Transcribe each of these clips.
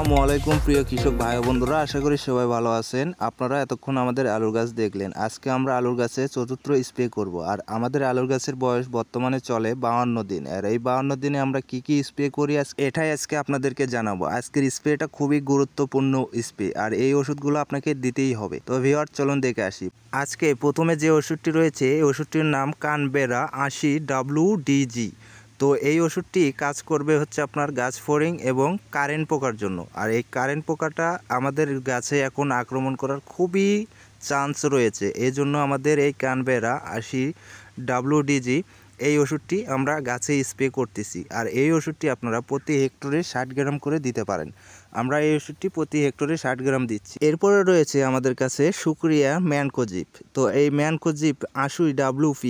আসসালামু আলাইকুম প্রিয় কৃষক ভাই বন্ধুরা, আশা করি সবাই ভালো আছেন। আপনারা এতক্ষণ আমাদের আলুর গাছ দেখলেন। আজকে আমরা আলুর গাছে চতুর্থ স্প্রে করব। আর আমাদের আলুর গাছের বয়স বর্তমানে চলে 52 দিন। আর এই 52 দিনে আমরা কি স্প্রে করি এটাই আজকে আপনাদেরকে জানাবো। আজকের স্প্রেটা খুবই গুরুত্বপূর্ণ স্প্রে, আর এই ওষুধগুলো আপনাকে দিতেই হবে। তো ভিউয়ার চলুন দেখে আসি। আজকে প্রথমে যে ওষুধটি রয়েছে এই ওষুধটির নাম কানবেরা 80 WDG। তো এই ওষুধটি কাজ করবে হচ্ছে আপনার গাছ ফড়িং এবং কারেন্ট পোকার জন্য। আর এই কারেন্ট পোকাটা আমাদের গাছে এখন আক্রমণ করার খুবই চান্স রয়েছে। এই জন্য আমাদের এই কানবেরা 80 WDG এই ওষুধটি আমরা গাছে স্প্রে করতেছি। আর এই ওষুধটি আপনারা প্রতি হেক্টরে 60 গ্রাম করে দিতে পারেন। আমরা এই ওষুধটি প্রতি হেক্টরে 60 গ্রাম দিচ্ছি। এরপরে রয়েছে আমাদের কাছে শুক্রিয়া ম্যানকোজিপ। তো এই ম্যানকোজিপ 80 WP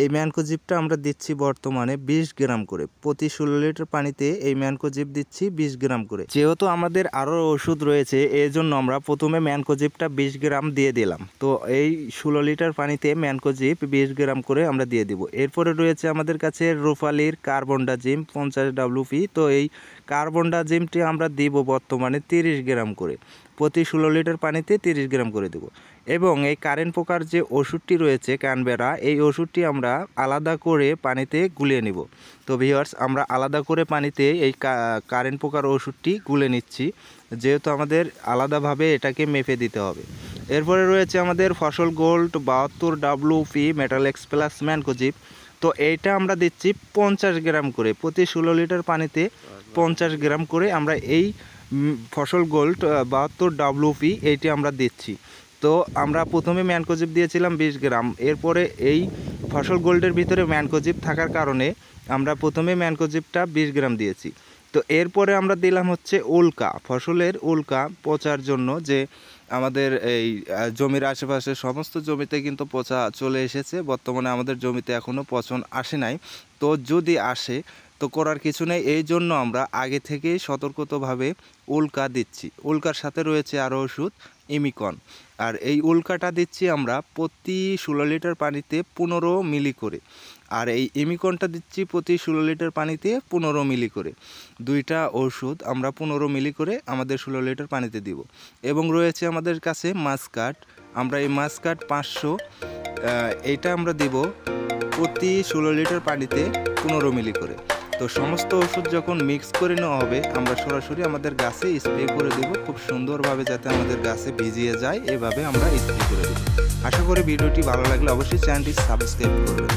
এই ম্যানকোজিপটা আমরা দিচ্ছি বর্তমানে 20 গ্রাম করে। প্রতি 16 লিটার পানিতে এই ম্যানকোজিপ দিচ্ছি 20 গ্রাম করে। যেহেতু আমাদের আরও ওষুধ রয়েছে এই জন্য আমরা প্রথমে ম্যানকোজিপটা 20 গ্রাম দিয়ে দিলাম। তো এই 16 লিটার পানিতে ম্যানকোজিপ 20 গ্রাম করে আমরা দিয়ে দিব। এরপরে রয়েছে আমাদের কাছে রুফালির কার্বনডাজিম 50 WP। তো এই কার্বনডাজিমটি আমরা দিব বর্তমানে 30 গ্রাম করে। প্রতি 16 লিটার পানিতে 30 গ্রাম করে দেব। এবং এই কারেন্ট পোকার যে ওষুধটি রয়েছে কানবেরা, এই ওষুধটি আমরা আলাদা করে পানিতে গুলিয়ে নিব। তো ভিউয়ার্স, আমরা আলাদা করে পানিতে এই কারেন্ট পোকার ওষুধটি গুলে নিচ্ছি, যেহেতু আমাদের আলাদাভাবে এটাকে মেপে দিতে হবে। এরপরে রয়েছে আমাদের ফসল গোল্ড 72 WP মেটালেক্স প্লাস ম্যানকোজিপ। তো এইটা আমরা দিচ্ছি 50 গ্রাম করে। প্রতি 16 লিটার পানিতে 50 গ্রাম করে আমরা এই ফসল গোল্ড 72 WP এইটি আমরা দিচ্ছি। তো আমরা প্রথমে ম্যানকোজিপ দিয়েছিলাম 20 গ্রাম। এরপরে এই ফসল গোল্ডের ভিতরে ম্যানকোজিপ থাকার কারণে আমরা প্রথমে ম্যানকোজিপটা 20 গ্রাম দিয়েছি। তো এরপরে আমরা দিলাম হচ্ছে উল্কা, ফসলের উল্কা পচার জন্য। যে আমাদের এই জমির আশেপাশে সমস্ত জমিতে কিন্তু পচা চলে এসেছে। বর্তমানে আমাদের জমিতে এখনও পচন আসে নাই। তো যদি আসে তো করার কিছু নেই, এই জন্য আমরা আগে থেকেই সতর্কতভাবে উল্কা দিচ্ছি। উল্কার সাথে রয়েছে আরও ওষুধ ইমিকন। আর এই উল্কাটা দিচ্ছি আমরা প্রতি 16 লিটার পানিতে 15 মিলি করে। আর এই ইমিকনটা দিচ্ছি প্রতি 16 লিটার পানিতে 15 মিলি করে। দুইটা ওষুধ আমরা 15 মিলি করে আমাদের 16 লিটার পানিতে দিব। এবং রয়েছে আমাদের কাছে মাস্কাট। আমরা এই মাস্কাট 500 এইটা আমরা দিব প্রতি 16 লিটার পানিতে 15 মিলি করে। তো সমস্ত ওষুধ যখন মিক্স করে নেওয়া হবে আমরা সরাসরি আমাদের গাছে স্প্রে করে দেব, খুব সুন্দরভাবে যাতে আমাদের গাছে ভিজিয়ে যায় এভাবে আমরা স্প্রে করে দেব। আশা করি ভিডিওটি ভালো লাগলে অবশ্যই চ্যানেলটি সাবস্ক্রাইব করবেন।